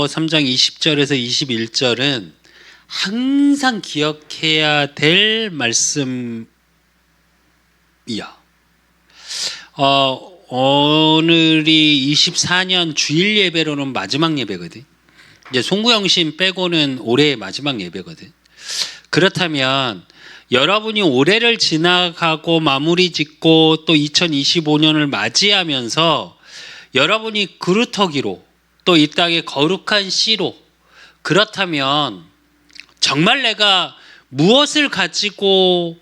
3장 20절에서 21절은 항상 기억해야 될 말씀이야. 오늘이 24년 주일 예배로는 마지막 예배거든. 이제 송구영신 빼고는 올해의 마지막 예배거든. 그렇다면 여러분이 올해를 지나가고 마무리 짓고 또 2025년을 맞이하면서 여러분이 그루터기로 또 이 땅의 거룩한 씨로, 그렇다면 정말 내가 무엇을 가지고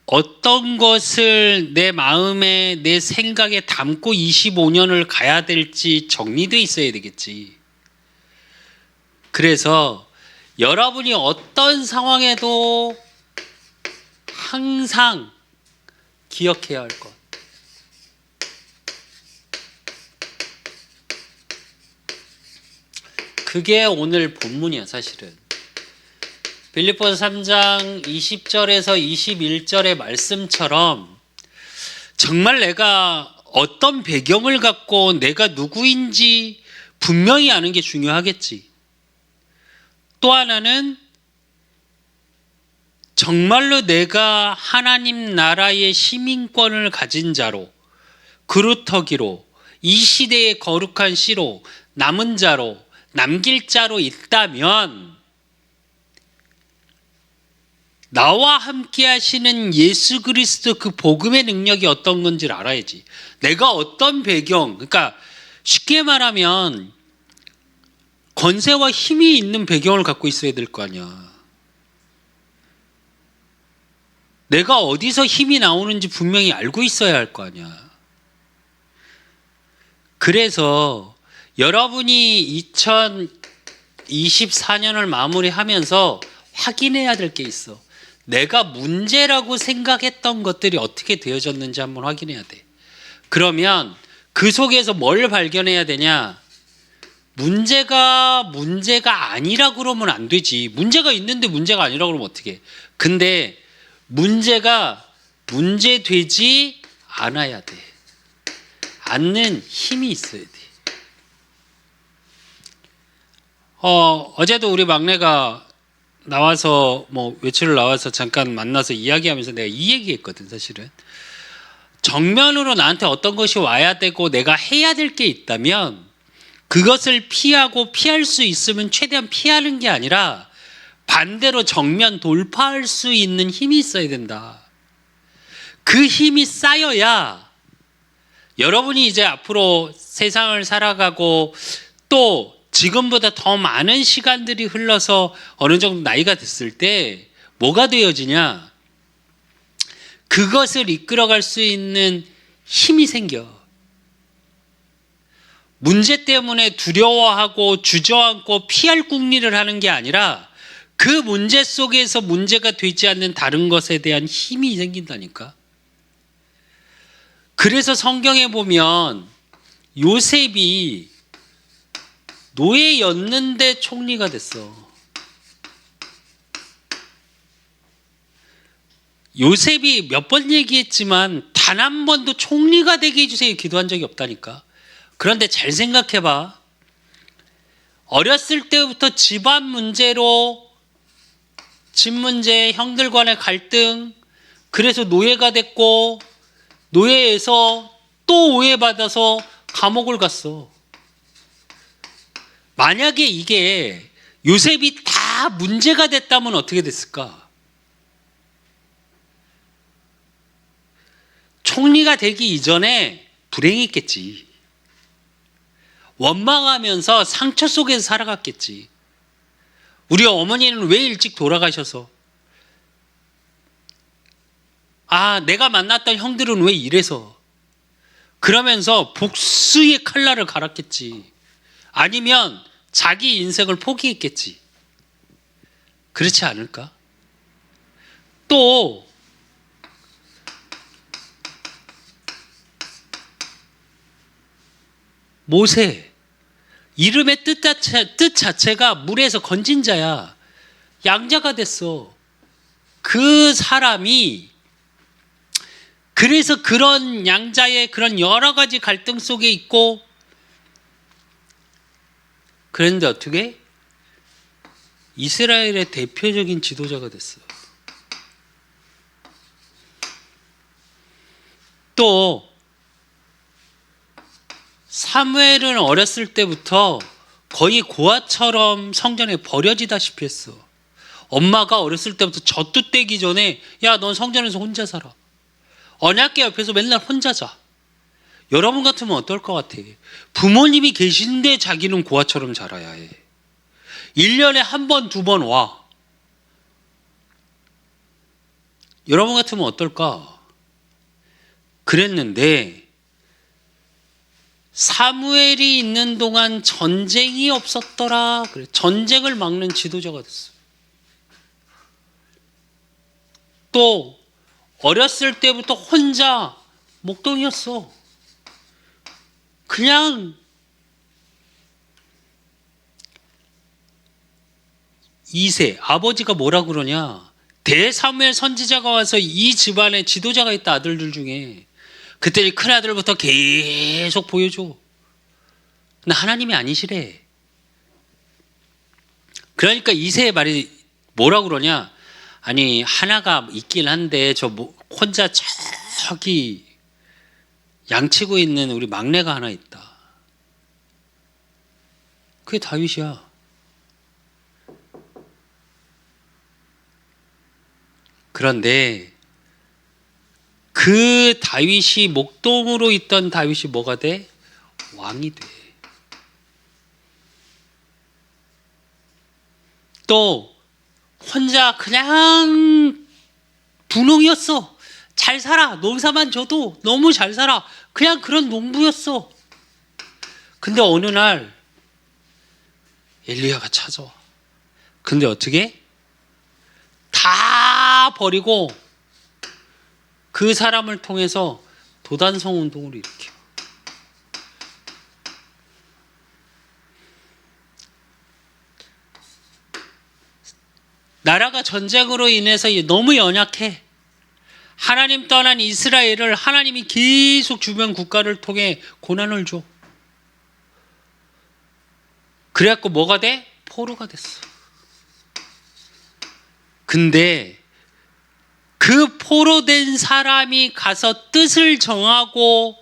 어떤 것을 내 마음에 내 생각에 담고 25년을 가야 될지 정리되어 있어야 되겠지. 그래서 여러분이 어떤 상황에도 항상 기억해야 할 것, 그게 오늘 본문이야. 사실은 빌립보서 3장 20절에서 21절의 말씀처럼 정말 내가 어떤 배경을 갖고 내가 누구인지 분명히 아는 게 중요하겠지. 또 하나는 정말로 내가 하나님 나라의 시민권을 가진 자로, 그루터기로, 이 시대의 거룩한 씨로, 남은 자로, 남길 자로 있다면 나와 함께 하시는 예수 그리스도 그 복음의 능력이 어떤 건지를 알아야지. 내가 어떤 배경, 그러니까 쉽게 말하면 권세와 힘이 있는 배경을 갖고 있어야 될 거 아니야. 내가 어디서 힘이 나오는지 분명히 알고 있어야 할 거 아니야. 그래서 여러분이 2024년을 마무리하면서 확인해야 될 게 있어. 내가 문제라고 생각했던 것들이 어떻게 되어졌는지 한번 확인해야 돼. 그러면 그 속에서 뭘 발견해야 되냐? 문제가 아니라고 그러면 안 되지. 문제가 있는데 문제가 아니라고 그러면 어떡해. 근데 문제가 문제되지 않아야 돼. 않는 힘이 있어야 돼. 어제도 우리 막내가 나와서 외출을 나와서 잠깐 만나서 이야기하면서 내가 이 얘기했거든. 사실은 정면으로 나한테 어떤 것이 와야 되고 내가 해야 될 게 있다면 그것을 피하고 피할 수 있으면 최대한 피하는 게 아니라 반대로 정면 돌파할 수 있는 힘이 있어야 된다. 그 힘이 쌓여야 여러분이 이제 앞으로 세상을 살아가고 또 지금보다 더 많은 시간들이 흘러서 어느 정도 나이가 됐을 때 뭐가 되어지냐? 그것을 이끌어갈 수 있는 힘이 생겨. 문제 때문에 두려워하고 주저앉고 피할 궁리를 하는 게 아니라 그 문제 속에서 문제가 되지 않는 다른 것에 대한 힘이 생긴다니까. 그래서 성경에 보면 요셉이 노예였는데 총리가 됐어. 요셉이 몇 번 얘기했지만 단 한 번도 총리가 되게 해주세요 기도한 적이 없다니까. 그런데 잘 생각해봐. 어렸을 때부터 집안 문제로, 집 문제, 형들 간의 갈등, 그래서 노예가 됐고 노예에서 또 오해받아서 감옥을 갔어. 만약에 이게 요셉이 다 문제가 됐다면 어떻게 됐을까? 총리가 되기 이전에 불행했겠지. 원망하면서 상처 속에서 살아갔겠지. 우리 어머니는 왜 일찍 돌아가셔서? 내가 만났던 형들은 왜 이래서? 그러면서 복수의 칼날을 갈았겠지. 아니면 자기 인생을 포기했겠지. 그렇지 않을까? 또 모세, 이름의 뜻 자체가 물에서 건진 자야. 양자가 됐어. 그 사람이 그래서 그런 양자의 그런 여러 가지 갈등 속에 있고 그런데 어떻게? 이스라엘의 대표적인 지도자가 됐어요. 또 사무엘은 어렸을 때부터 거의 고아처럼 성전에 버려지다시피 했어. 엄마가 어렸을 때부터 젖도 떼기 전에 야, 넌 성전에서 혼자 살아. 언약궤 옆에서 맨날 혼자 자. 여러분 같으면 어떨 것 같아? 부모님이 계신데 자기는 고아처럼 자라야 해. 1년에 한 번, 두 번 와. 여러분 같으면 어떨까? 그랬는데 사무엘이 있는 동안 전쟁이 없었더라. 그래. 전쟁을 막는 지도자가 됐어. 또 어렸을 때부터 혼자 목동이었어. 그냥 이세 아버지가 뭐라 그러냐, 대사무엘 선지자가 와서 이 집안에 지도자가 있다, 아들들 중에. 그때 큰 아들부터 계속 보여줘. 근데 하나님이 아니시래. 그러니까 이세의 말이 뭐라 그러냐, 아니 하나가 있긴 한데 저 혼자 저기 양치고 있는 우리 막내가 하나 있다. 그게 다윗이야. 그런데 그 다윗이 목동으로 있던 다윗이 뭐가 돼? 왕이 돼. 또 혼자 그냥 분홍이었어. 잘 살아. 농사만 져도 너무 잘 살아. 그냥 그런 농부였어. 근데 어느 날 엘리야가 찾아와. 근데 어떻게? 다 버리고 그 사람을 통해서 도단성 운동을 일으켜. 나라가 전쟁으로 인해서 너무 연약해. 하나님 떠난 이스라엘을 하나님이 계속 주변 국가를 통해 고난을 줘. 그래갖고 뭐가 돼? 포로가 됐어. 근데 그 포로된 사람이 가서 뜻을 정하고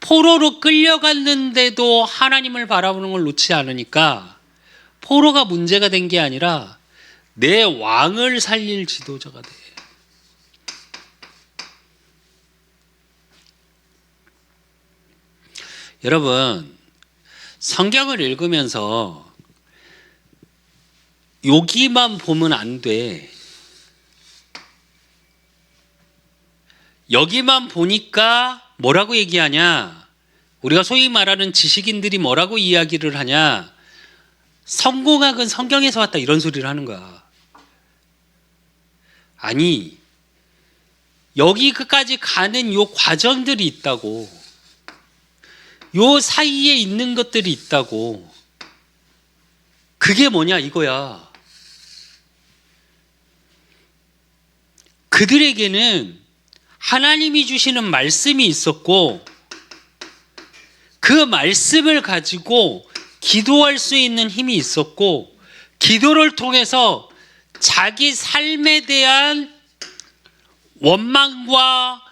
포로로 끌려갔는데도 하나님을 바라보는 걸 놓지 않으니까 포로가 문제가 된 게 아니라 내 왕을 살릴 지도자가 돼. 여러분, 성경을 읽으면서 여기만 보면 안 돼. 여기만 보니까 뭐라고 얘기하냐? 우리가 소위 말하는 지식인들이 뭐라고 이야기를 하냐? 성공학은 성경에서 왔다, 이런 소리를 하는 거야. 아니, 여기까지 가는 요 과정들이 있다고. 요 사이에 있는 것들이 있다고. 그게 뭐냐 이거야. 그들에게는 하나님이 주시는 말씀이 있었고 그 말씀을 가지고 기도할 수 있는 힘이 있었고 기도를 통해서 자기 삶에 대한 원망과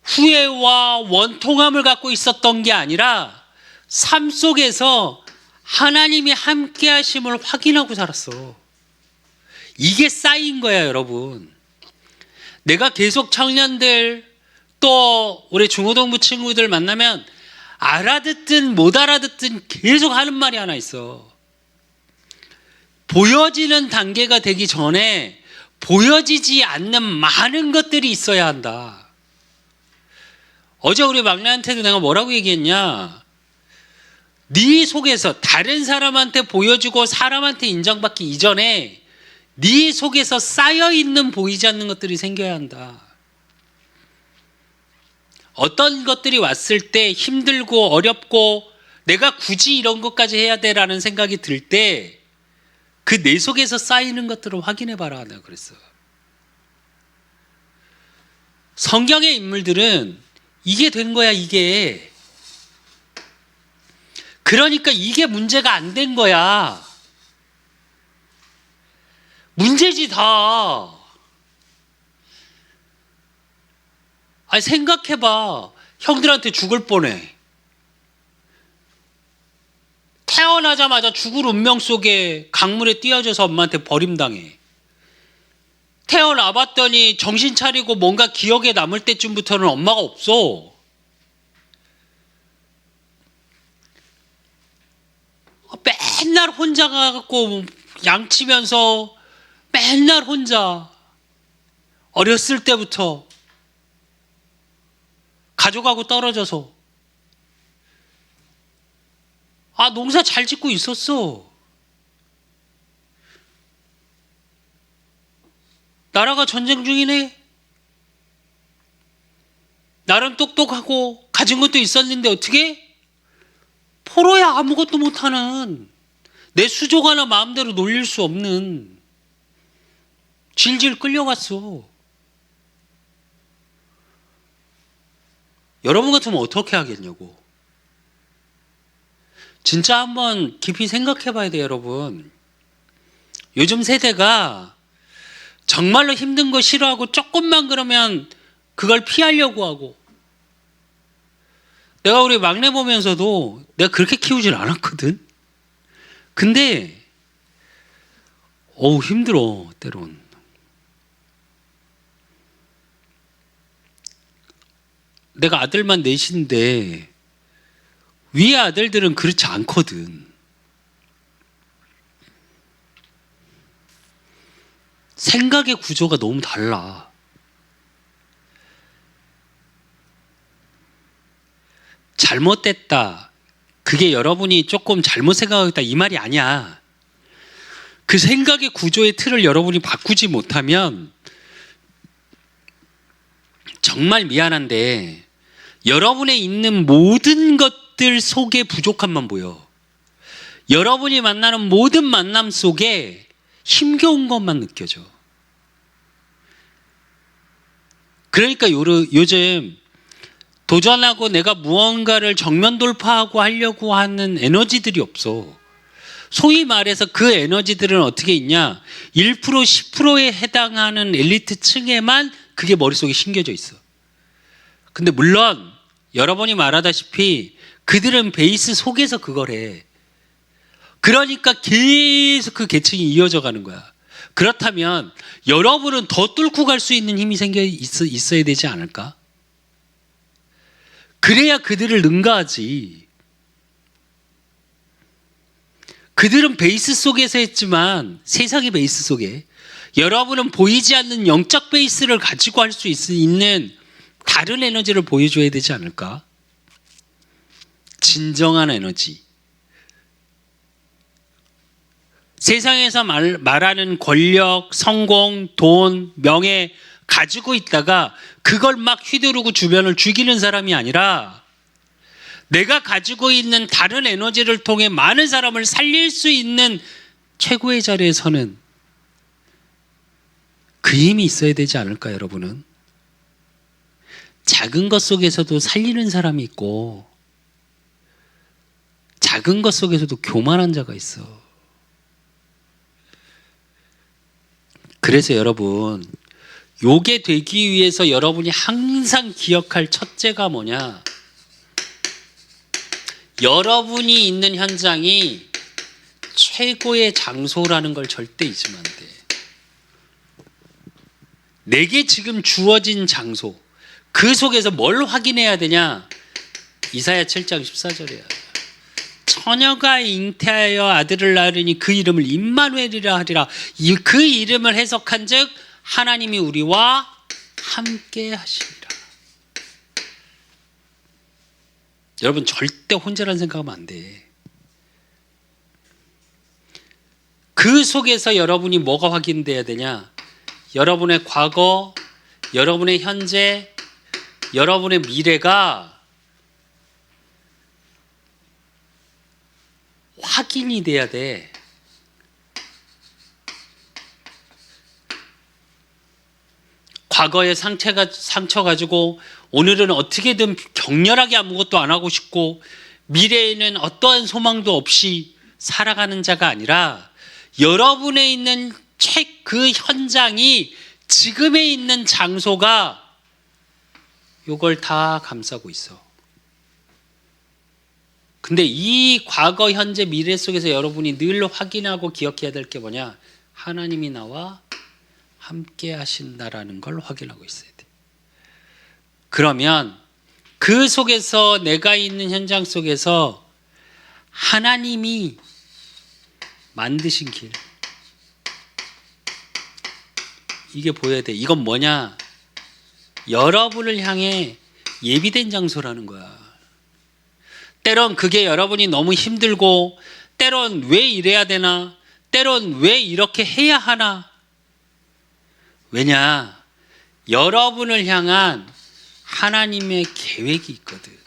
후회와 원통함을 갖고 있었던 게 아니라 삶 속에서 하나님이 함께 하심을 확인하고 살았어. 이게 쌓인 거야, 여러분. 내가 계속 청년들 또 우리 중고등부 친구들 만나면 알아듣든 못 알아듣든 계속 하는 말이 하나 있어. 보여지는 단계가 되기 전에 보여지지 않는 많은 것들이 있어야 한다. 어제 우리 막내한테도 내가 뭐라고 얘기했냐? 네 속에서 다른 사람한테 보여주고 사람한테 인정받기 이전에 네 속에서 쌓여있는 보이지 않는 것들이 생겨야 한다. 어떤 것들이 왔을 때 힘들고 어렵고 내가 굳이 이런 것까지 해야 돼라는 생각이 들 때 그 내 속에서 쌓이는 것들을 확인해봐라, 내가 그랬어. 성경의 인물들은 이게 된 거야, 이게. 그러니까 이게 문제가 안 된 거야. 문제지 다. 아니 생각해봐. 형들한테 죽을 뻔해. 태어나자마자 죽을 운명 속에 강물에 뛰어져서 엄마한테 버림당해. 태어나 봤더니 정신 차리고 뭔가 기억에 남을 때쯤부터는 엄마가 없어. 맨날 혼자 가갖고 양치면서 맨날 혼자 어렸을 때부터 가족하고 떨어져서 농사 잘 짓고 있었어. 나라가 전쟁 중이네. 나름 똑똑하고 가진 것도 있었는데 어떻게? 포로야 아무것도 못하는 내 수족 하나 마음대로 놀릴 수 없는 질질 끌려갔어. 여러분 같으면 어떻게 하겠냐고. 진짜 한번 깊이 생각해 봐야 돼요, 여러분. 요즘 세대가 정말로 힘든 거 싫어하고 조금만 그러면 그걸 피하려고 하고. 내가 우리 막내 보면서도 내가 그렇게 키우질 않았거든. 근데 힘들어 때론. 내가 아들만 넷인데 위에 아들들은 그렇지 않거든. 생각의 구조가 너무 달라. 잘못됐다. 그게 여러분이 조금 잘못 생각하겠다 이 말이 아니야. 그 생각의 구조의 틀을 여러분이 바꾸지 못하면 정말 미안한데 여러분에 있는 모든 것들 속에 부족함만 보여. 여러분이 만나는 모든 만남 속에 힘겨운 것만 느껴져. 그러니까 요즘 도전하고 내가 무언가를 정면 돌파하고 하려고 하는 에너지들이 없어. 소위 말해서 그 에너지들은 어떻게 있냐? 1% 10%에 해당하는 엘리트 층에만 그게 머릿속에 심겨져 있어. 근데 물론 여러분이 말하다시피 그들은 베이스 속에서 그걸 해. 그러니까 계속 그 계층이 이어져 가는 거야. 그렇다면 여러분은 더 뚫고 갈 수 있는 힘이 있어야 되지 않을까? 그래야 그들을 능가하지. 그들은 베이스 속에서 했지만 세상의 베이스 속에 여러분은 보이지 않는 영적 베이스를 가지고 할 수 있는 다른 에너지를 보여줘야 되지 않을까? 진정한 에너지. 세상에서 말하는 권력, 성공, 돈, 명예 가지고 있다가 그걸 막 휘두르고 주변을 죽이는 사람이 아니라 내가 가지고 있는 다른 에너지를 통해 많은 사람을 살릴 수 있는 최고의 자리에 서는 그 힘이 있어야 되지 않을까, 여러분은? 작은 것 속에서도 살리는 사람이 있고 작은 것 속에서도 교만한 자가 있어. 그래서 여러분, 요게 되기 위해서 여러분이 항상 기억할 첫째가 뭐냐? 여러분이 있는 현장이 최고의 장소라는 걸 절대 잊으면 안 돼. 내게 지금 주어진 장소, 그 속에서 뭘 확인해야 되냐? 이사야 7장 14절이야. 처녀가 잉태하여 아들을 낳으리니 그 이름을 임마누엘이라 하리라. 그 이름을 해석한 즉 하나님이 우리와 함께 하시리라. 여러분 절대 혼자라는 생각하면 안 돼. 그 속에서 여러분이 뭐가 확인돼야 되냐? 여러분의 과거, 여러분의 현재, 여러분의 미래가 확인이 돼야 돼. 과거의 상처 가지고 오늘은 어떻게든 격렬하게 아무것도 안 하고 싶고 미래에는 어떠한 소망도 없이 살아가는 자가 아니라 여러분에 있는 그 현장이 지금에 있는 장소가 요걸 다 감싸고 있어. 근데 이 과거, 현재, 미래 속에서 여러분이 늘 확인하고 기억해야 될 게 뭐냐? 하나님이 나와 함께 하신다라는 걸 확인하고 있어야 돼. 그러면 그 속에서 내가 있는 현장 속에서 하나님이 만드신 길, 이게 보여야 돼. 이건 뭐냐? 여러분을 향해 예비된 장소라는 거야. 때론 그게 여러분이 너무 힘들고, 때론 왜 이래야 되나, 때론 왜 이렇게 해야 하나. 왜냐? 여러분을 향한 하나님의 계획이 있거든.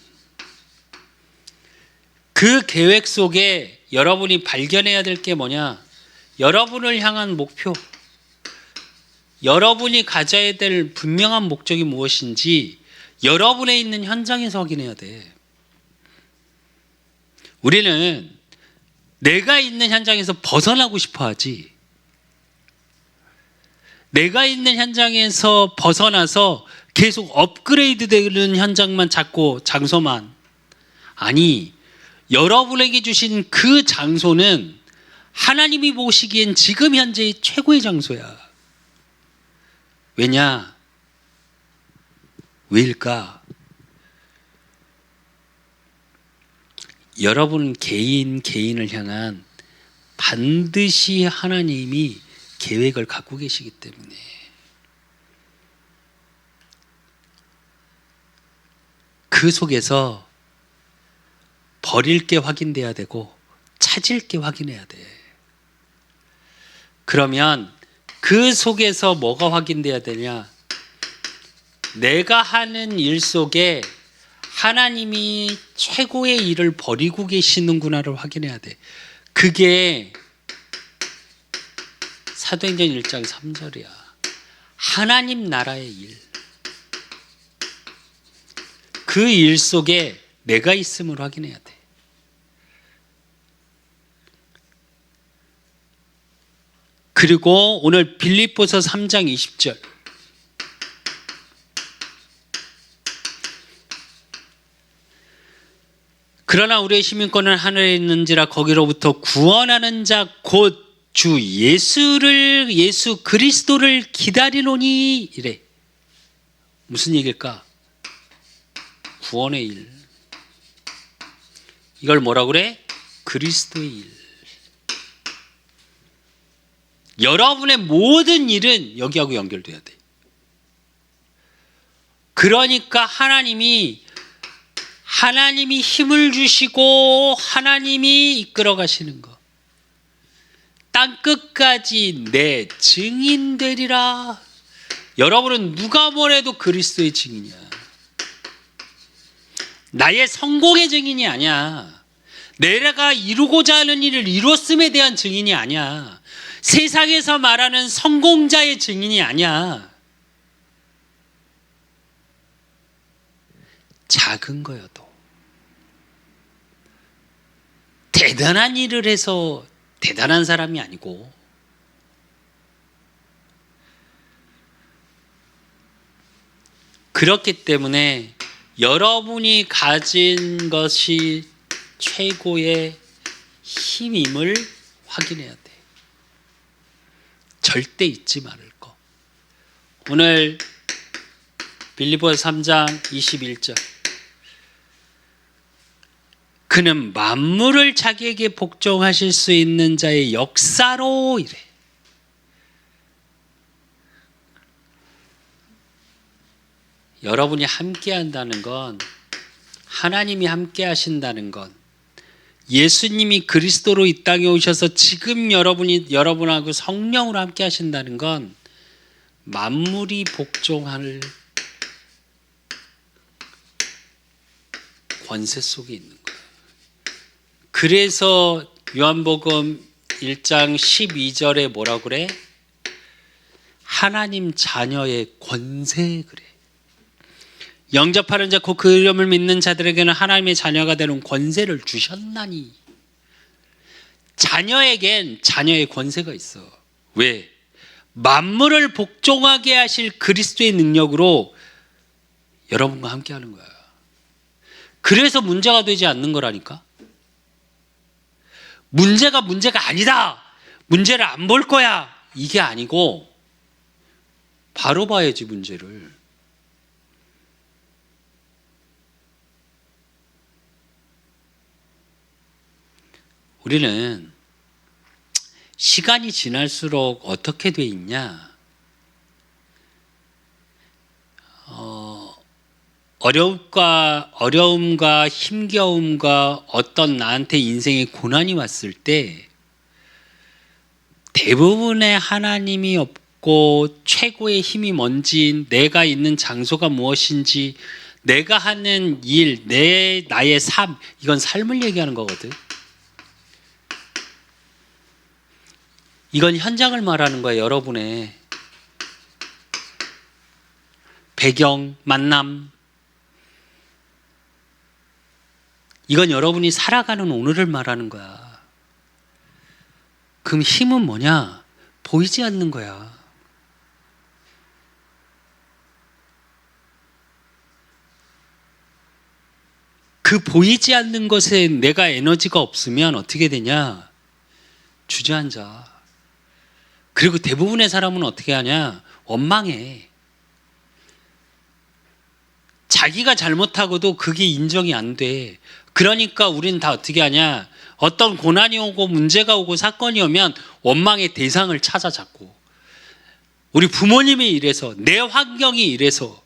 그 계획 속에 여러분이 발견해야 될 게 뭐냐? 여러분을 향한 목표, 여러분이 가져야 될 분명한 목적이 무엇인지 여러분에 있는 현장에서 확인해야 돼. 우리는 내가 있는 현장에서 벗어나고 싶어 하지, 내가 있는 현장에서 벗어나서 계속 업그레이드 되는 현장만 찾고, 장소만. 아니, 여러분에게 주신 그 장소는 하나님이 보시기엔 지금 현재의 최고의 장소야. 왜냐? 왜일까? 여러분 개인을 향한 반드시 하나님이 계획을 갖고 계시기 때문에. 그 속에서 버릴 게 확인돼야 되고 찾을 게 확인해야 돼. 그러면 그 속에서 뭐가 확인돼야 되냐? 내가 하는 일 속에 하나님이 최고의 일을 벌이고 계시는구나를 확인해야 돼. 그게 사도행전 1장 3절이야. 하나님 나라의 일. 그 일 속에 내가 있음을 확인해야 돼. 그리고 오늘 빌립보서 3장 20절. 그러나 우리의 시민권은 하늘에 있는지라 거기로부터 구원하는 자 곧 주 예수 그리스도를 기다리노니, 이래. 무슨 얘기일까? 구원의 일. 이걸 뭐라고 그래? 그리스도의 일. 여러분의 모든 일은 여기하고 연결돼야 돼. 그러니까 하나님이 힘을 주시고 하나님이 이끌어 가시는 것. 땅 끝까지 내 증인 되리라. 여러분은 누가 뭐래도 그리스도의 증인이야. 나의 성공의 증인이 아니야. 내가 이루고자 하는 일을 이뤘음에 대한 증인이 아니야. 세상에서 말하는 성공자의 증인이 아니야. 작은 거여도 대단한 일을 해서 대단한 사람이 아니고, 그렇기 때문에 여러분이 가진 것이 최고의 힘임을 확인해야 돼. 절대 잊지 말을 거. 오늘 빌립보서 3장 21절. 그는 만물을 자기에게 복종하실 수 있는 자의 역사로, 이래. 여러분이 함께 한다는 건, 하나님이 함께 하신다는 건, 예수님이 그리스도로 이 땅에 오셔서 지금 여러분하고 성령으로 함께 하신다는 건 만물이 복종할 권세 속에 있는 거예요. 그래서 요한복음 1장 12절에 뭐라고 그래? 하나님 자녀의 권세, 그래. 영접하는 자 곧 그 이름을 믿는 자들에게는 하나님의 자녀가 되는 권세를 주셨나니. 자녀에겐 자녀의 권세가 있어. 왜? 만물을 복종하게 하실 그리스도의 능력으로 여러분과 함께 하는 거야. 그래서 문제가 되지 않는 거라니까. 문제가 아니다. 문제를 안 볼 거야. 이게 아니고 바로 봐야지 문제를. 우리는 시간이 지날수록 어떻게 돼 있냐? 어려움과 힘겨움과 어떤 나한테 인생의 고난이 왔을 때 대부분의 하나님이 없고 최고의 힘이 뭔지, 내가 있는 장소가 무엇인지, 내가 하는 일, 나의 삶, 이건 삶을 얘기하는 거거든. 이건 현장을 말하는 거야. 여러분의 배경, 만남. 이건 여러분이 살아가는 오늘을 말하는 거야. 그럼 힘은 뭐냐? 보이지 않는 거야. 그 보이지 않는 것에 내가 에너지가 없으면 어떻게 되냐? 주저앉아. 그리고 대부분의 사람은 어떻게 하냐? 원망해. 자기가 잘못하고도 그게 인정이 안 돼. 그러니까 우린 다 어떻게 하냐? 어떤 고난이 오고 문제가 오고 사건이 오면 원망의 대상을 찾아 잡고, 우리 부모님이 이래서, 내 환경이 이래서,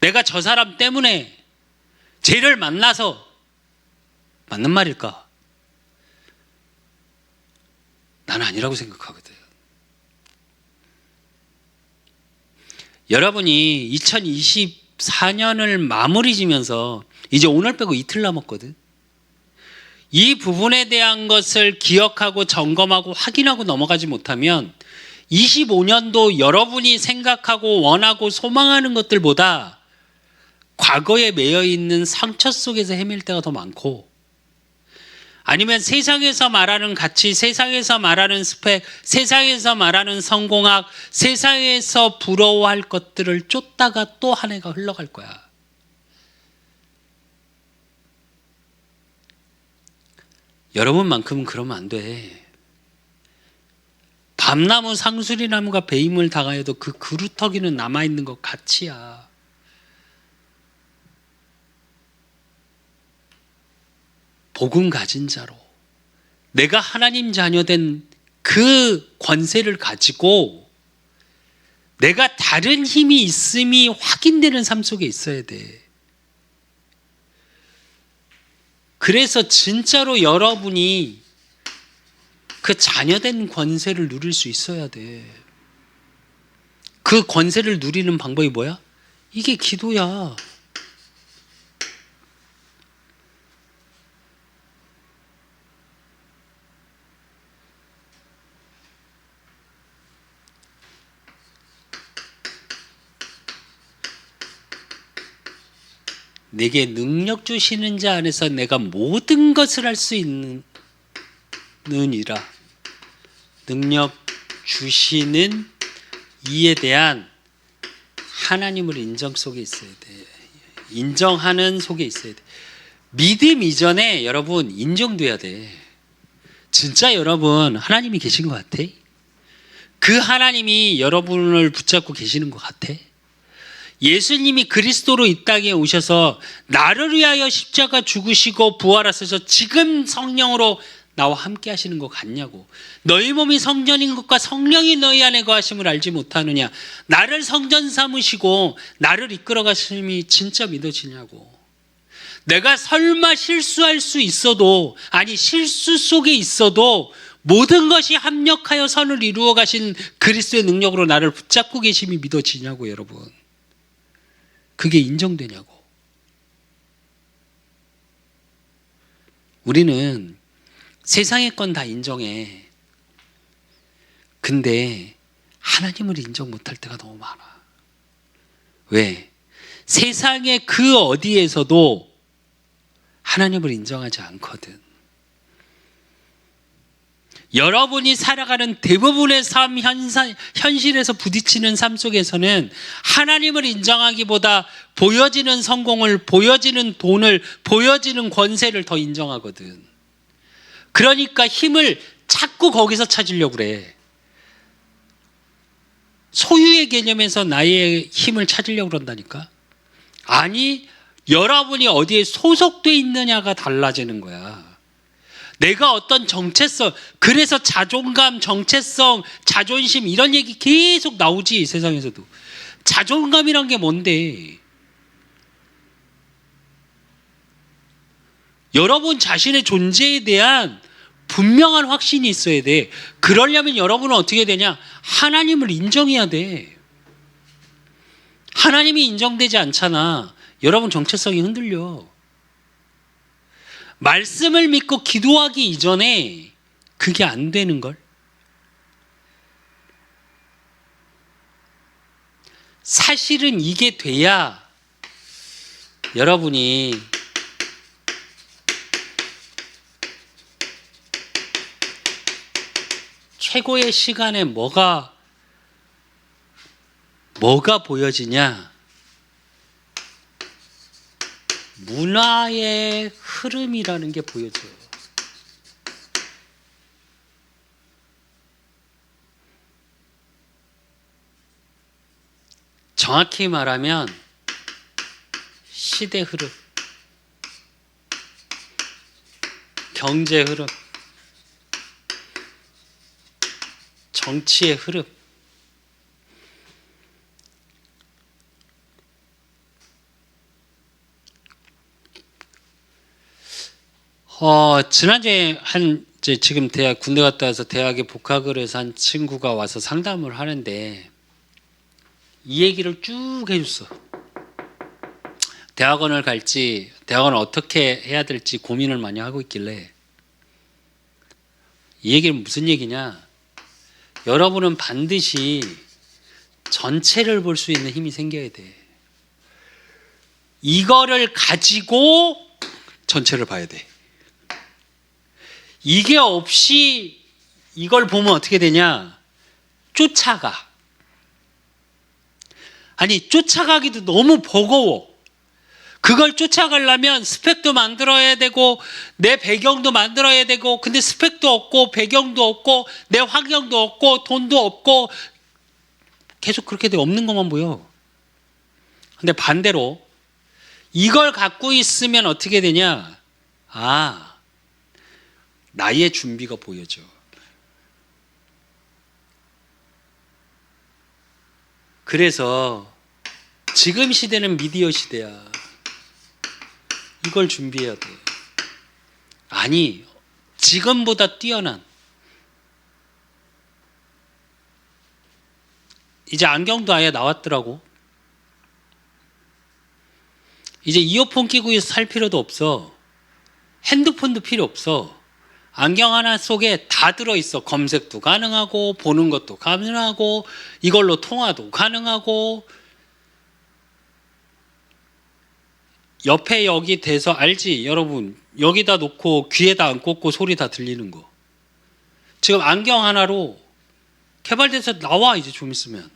내가 저 사람 때문에 쟤를 만나서, 맞는 말일까? 나는 아니라고 생각하거든. 여러분이 2024년을 마무리 지면서 이제 오늘 빼고 이틀 남았거든. 이 부분에 대한 것을 기억하고 점검하고 확인하고 넘어가지 못하면 25년도 여러분이 생각하고 원하고 소망하는 것들보다 과거에 매여 있는 상처 속에서 헤맬 때가 더 많고, 아니면 세상에서 말하는 가치, 세상에서 말하는 스펙, 세상에서 말하는 성공학, 세상에서 부러워할 것들을 쫓다가 또 한 해가 흘러갈 거야. 여러분만큼은 그러면 안 돼. 밤나무 상수리나무가 배임을 당하여도 그 그루터기는 남아있는 것 같이야. 복음 가진 자로 내가 하나님 자녀 된 그 권세를 가지고 내가 다른 힘이 있음이 확인되는 삶 속에 있어야 돼. 그래서 진짜로 여러분이 그 자녀된 권세를 누릴 수 있어야 돼. 그 권세를 누리는 방법이 뭐야? 이게 기도야. 내게 능력 주시는 자 안에서 내가 모든 것을 할 수 있느니라. 능력 주시는 이에 대한 하나님을 인정 속에 있어야 돼. 인정하는 속에 있어야 돼. 믿음 이전에 여러분 인정돼야 돼. 진짜 여러분 하나님이 계신 것 같아? 그 하나님이 여러분을 붙잡고 계시는 것 같아? 예수님이 그리스도로 이 땅에 오셔서 나를 위하여 십자가 죽으시고 부활하셔서 지금 성령으로 나와 함께 하시는 것 같냐고. 너희 몸이 성전인 것과 성령이 너희 안에 거하심을 알지 못하느냐. 나를 성전 삼으시고 나를 이끌어 가심이 진짜 믿어지냐고. 내가 설마 실수할 수 있어도, 아니 실수 속에 있어도 모든 것이 합력하여 선을 이루어 가신 그리스도의 능력으로 나를 붙잡고 계심이 믿어지냐고. 여러분, 그게 인정되냐고. 우리는 세상의 건 다 인정해. 근데 하나님을 인정 못할 때가 너무 많아. 왜? 세상의 그 어디에서도 하나님을 인정하지 않거든. 여러분이 살아가는 대부분의 삶 현실에서 부딪히는 삶 속에서는 하나님을 인정하기보다 보여지는 성공을, 보여지는 돈을, 보여지는 권세를 더 인정하거든. 그러니까 힘을 자꾸 거기서 찾으려고 그래. 소유의 개념에서 나의 힘을 찾으려고 그런다니까. 아니, 여러분이 어디에 소속돼 있느냐가 달라지는 거야. 내가 어떤 정체성, 그래서 자존감, 정체성, 자존심 이런 얘기 계속 나오지, 세상에서도. 자존감이란 게 뭔데? 여러분 자신의 존재에 대한 분명한 확신이 있어야 돼. 그러려면 여러분은 어떻게 되냐? 하나님을 인정해야 돼. 하나님이 인정되지 않잖아. 여러분 정체성이 흔들려. 말씀을 믿고 기도하기 이전에 그게 안 되는 걸. 사실은 이게 돼야 여러분이 최고의 시간에 뭐가 보여지냐? 문화의 흐름이라는 게 보여져요. 정확히 말하면 시대 흐름, 경제 흐름, 정치의 흐름. 지난주에 지금 대학 군대 갔다 와서 대학에 복학을 해서 한 친구가 와서 상담을 하는데 이 얘기를 쭉 해줬어. 대학원을 갈지, 대학원을 어떻게 해야 될지 고민을 많이 하고 있길래. 이 얘기는 무슨 얘기냐? 여러분은 반드시 전체를 볼 수 있는 힘이 생겨야 돼. 이거를 가지고 전체를 봐야 돼. 이게 없이 이걸 보면 어떻게 되냐? 쫓아가. 아니, 쫓아가기도 너무 버거워. 그걸 쫓아가려면 스펙도 만들어야 되고 내 배경도 만들어야 되고, 근데 스펙도 없고 배경도 없고 내 환경도 없고 돈도 없고 계속 그렇게 돼. 없는 것만 보여. 근데 반대로 이걸 갖고 있으면 어떻게 되냐? 나의 준비가 보여져. 그래서 지금 시대는 미디어 시대야. 이걸 준비해야 돼. 아니, 지금보다 뛰어난. 이제 안경도 아예 나왔더라고. 이제 이어폰 끼고 살 필요도 없어. 핸드폰도 필요 없어. 안경 하나 속에 다 들어있어. 검색도 가능하고 보는 것도 가능하고 이걸로 통화도 가능하고. 옆에 여기 대서 알지? 여러분 여기다 놓고 귀에다 안 꽂고 소리 다 들리는 거. 지금 안경 하나로 개발돼서 나와. 이제 좀 있으면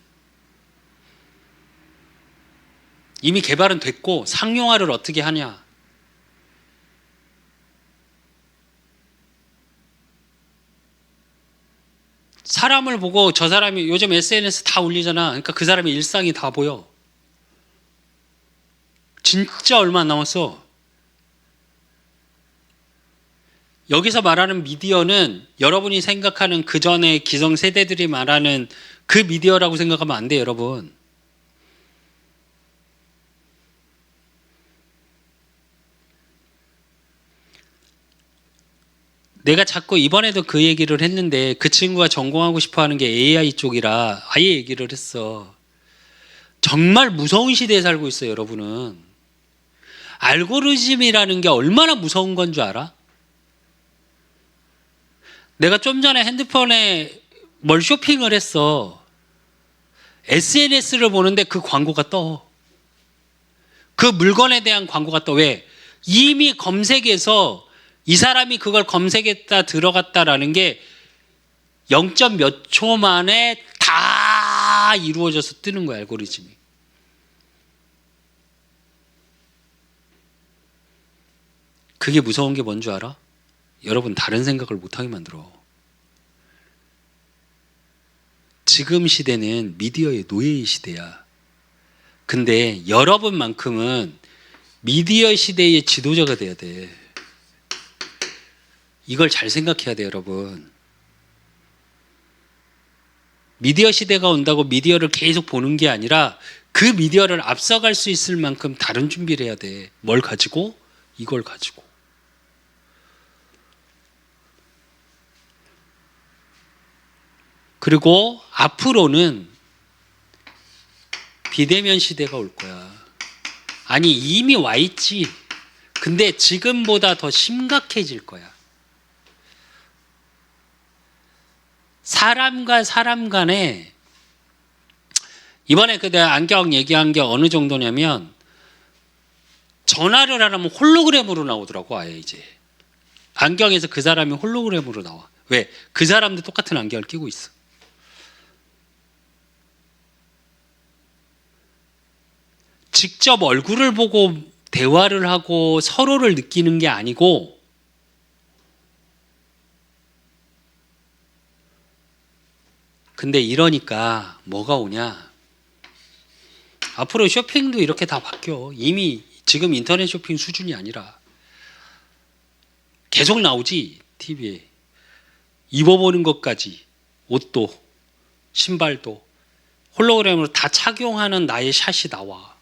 이미 개발은 됐고 상용화를 어떻게 하냐. 사람을 보고 저 사람이 요즘 SNS 다 올리잖아. 그러니까 그 사람의 일상이 다 보여. 진짜 얼마 안 남았어. 여기서 말하는 미디어는 여러분이 생각하는 그 전에 기성세대들이 말하는 그 미디어라고 생각하면 안 돼요, 여러분. 내가 자꾸 이번에도 그 얘기를 했는데 그 친구가 전공하고 싶어 하는 게 AI 쪽이라 아예 얘기를 했어. 정말 무서운 시대에 살고 있어요, 여러분은. 알고리즘이라는 게 얼마나 무서운 건 줄 알아? 내가 좀 전에 핸드폰에 뭘 쇼핑을 했어. SNS를 보는데 그 광고가 떠. 그 물건에 대한 광고가 또 왜? 이미 검색해서 이 사람이 그걸 검색했다 들어갔다라는 게 0. 몇 초 만에 다 이루어져서 뜨는 거야, 알고리즘이. 그게 무서운 게 뭔 줄 알아? 여러분 다른 생각을 못하게 만들어. 지금 시대는 미디어의 노예의 시대야. 근데 여러분만큼은 미디어 시대의 지도자가 돼야 돼. 이걸 잘 생각해야 돼, 여러분. 미디어 시대가 온다고 미디어를 계속 보는 게 아니라 그 미디어를 앞서갈 수 있을 만큼 다른 준비를 해야 돼. 뭘 가지고? 이걸 가지고. 그리고 앞으로는 비대면 시대가 올 거야. 아니 이미 와 있지. 근데 지금보다 더 심각해질 거야. 사람과 사람 간에 이번에 내가 안경 얘기한 게 어느 정도냐면 전화를 하려면 홀로그램으로 나오더라고. 아예 이제 안경에서 그 사람이 홀로그램으로 나와. 왜? 그 사람도 똑같은 안경을 끼고 있어. 직접 얼굴을 보고 대화를 하고 서로를 느끼는 게 아니고 근데 이러니까 뭐가 오냐? 앞으로 쇼핑도 이렇게 다 바뀌어. 이미 지금 인터넷 쇼핑 수준이 아니라 계속 나오지 TV에. 입어보는 것까지 옷도 신발도 홀로그램으로 다 착용하는 나의 샷이 나와.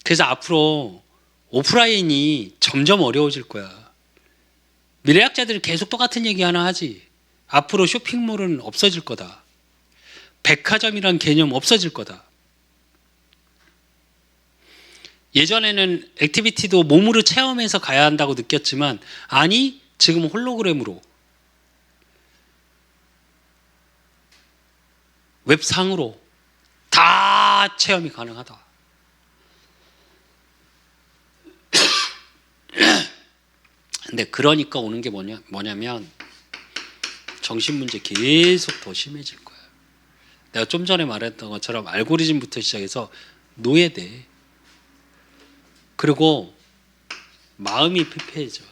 그래서 앞으로 오프라인이 점점 어려워질 거야. 미래학자들이 계속 똑같은 얘기 하나 하지. 앞으로 쇼핑몰은 없어질 거다. 백화점이란 개념 없어질 거다. 예전에는 액티비티도 몸으로 체험해서 가야 한다고 느꼈지만 아니 지금 홀로그램으로 웹상으로 다 체험이 가능하다. 근데 그러니까 오는 게 뭐냐면 정신문제 계속 더 심해질 거야. 내가 좀 전에 말했던 것처럼 알고리즘부터 시작해서 노예돼. 그리고 마음이 피폐해져.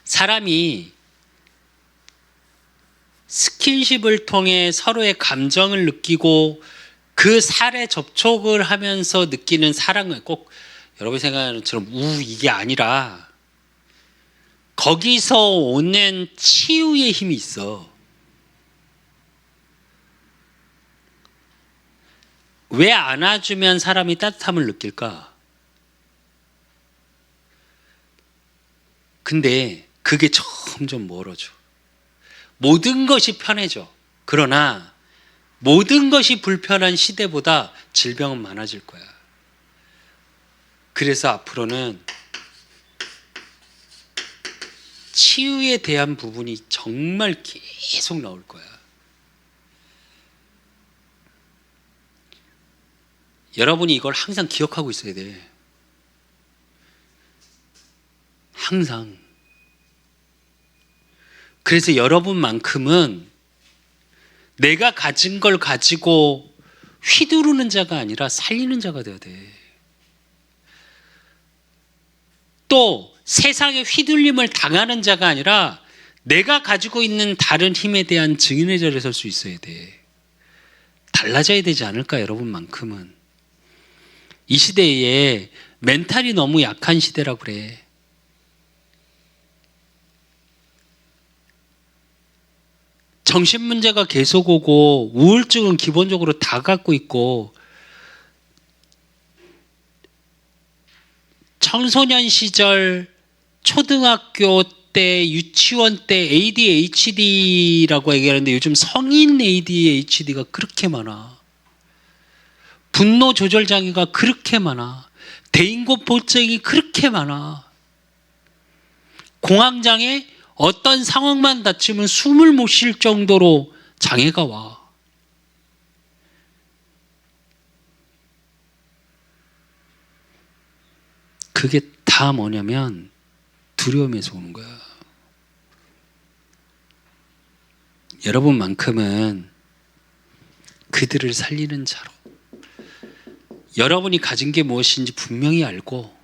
사람이 스킨십을 통해 서로의 감정을 느끼고 그 살에 접촉을 하면서 느끼는 사랑을 꼭 여러분이 생각하는 것처럼 이게 아니라 거기서 오는 치유의 힘이 있어. 왜 안아주면 사람이 따뜻함을 느낄까? 근데 그게 점점 멀어져. 모든 것이 편해져. 그러나 모든 것이 불편한 시대보다 질병은 많아질 거야. 그래서 앞으로는 치유에 대한 부분이 정말 계속 나올 거야. 여러분이 이걸 항상 기억하고 있어야 돼. 항상. 그래서 여러분만큼은 내가 가진 걸 가지고 휘두르는 자가 아니라 살리는 자가 되어야 돼. 또 세상에 휘둘림을 당하는 자가 아니라 내가 가지고 있는 다른 힘에 대한 증인의 자리에 설 수 있어야 돼. 달라져야 되지 않을까, 여러분만큼은. 이 시대에 멘탈이 너무 약한 시대라고 그래. 정신문제가 계속 오고 우울증은 기본적으로 다 갖고 있고 청소년 시절 초등학교 때 유치원 때 ADHD라고 얘기하는데 요즘 성인 ADHD가 그렇게 많아. 분노 조절 장애가 그렇게 많아. 대인고포증이 그렇게 많아. 공황장애 어떤 상황만 닥치면 숨을 못 쉴 정도로 장애가 와. 그게 다 뭐냐면 두려움에서 오는 거야. 여러분만큼은 그들을 살리는 자로 여러분이 가진 게 무엇인지 분명히 알고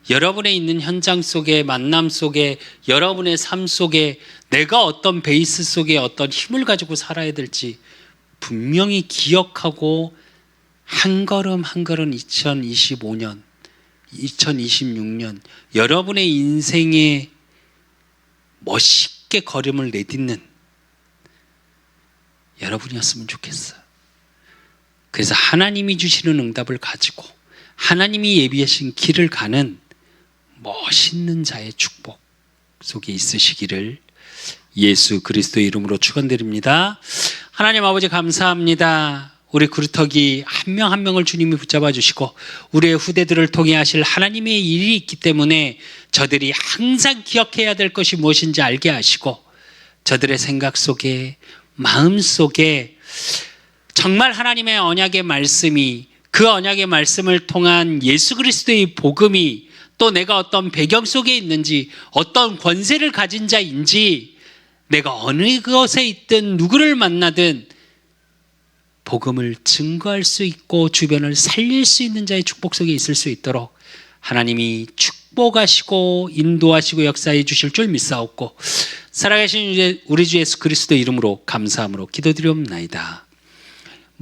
여러분의 있는 현장 속에 만남 속에 여러분의 삶 속에 내가 어떤 베이스 속에 어떤 힘을 가지고 살아야 될지 분명히 기억하고 한 걸음 한 걸음 2025년 2026년 여러분의 인생에 멋있게 걸음을 내딛는 여러분이었으면 좋겠어요. 그래서 하나님이 주시는 응답을 가지고 하나님이 예비하신 길을 가는 멋있는 자의 축복 속에 있으시기를 예수 그리스도의 이름으로 축원드립니다. 하나님 아버지 감사합니다. 우리 그루터기 한 명 한 명을 주님이 붙잡아 주시고 우리의 후대들을 통해 하실 하나님의 일이 있기 때문에 저들이 항상 기억해야 될 것이 무엇인지 알게 하시고 저들의 생각 속에 마음 속에 정말 하나님의 언약의 말씀이 그 언약의 말씀을 통한 예수 그리스도의 복음이 또 내가 어떤 배경 속에 있는지 어떤 권세를 가진 자인지 내가 어느 곳에 있든 누구를 만나든 복음을 증거할 수 있고 주변을 살릴 수 있는 자의 축복 속에 있을 수 있도록 하나님이 축복하시고 인도하시고 역사해 주실 줄 믿사옵고 살아계신 우리 주 예수 그리스도 이름으로 감사함으로 기도드리옵나이다.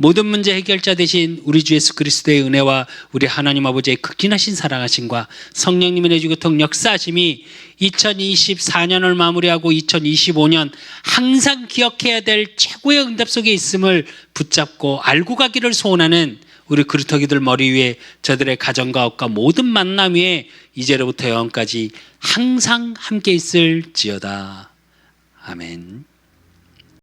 모든 문제 해결자 되신 우리 주 예수 그리스도의 은혜와 우리 하나님 아버지의 극진하신 사랑하심과 성령님의 내주교통 역사하심이 2024년을 마무리하고 2025년 항상 기억해야 될 최고의 응답 속에 있음을 붙잡고 알고 가기를 소원하는 우리 그루터기들 머리 위에 저들의 가정과 업과 모든 만남 위에 이제로부터 영원까지 항상 함께 있을지어다. 아멘.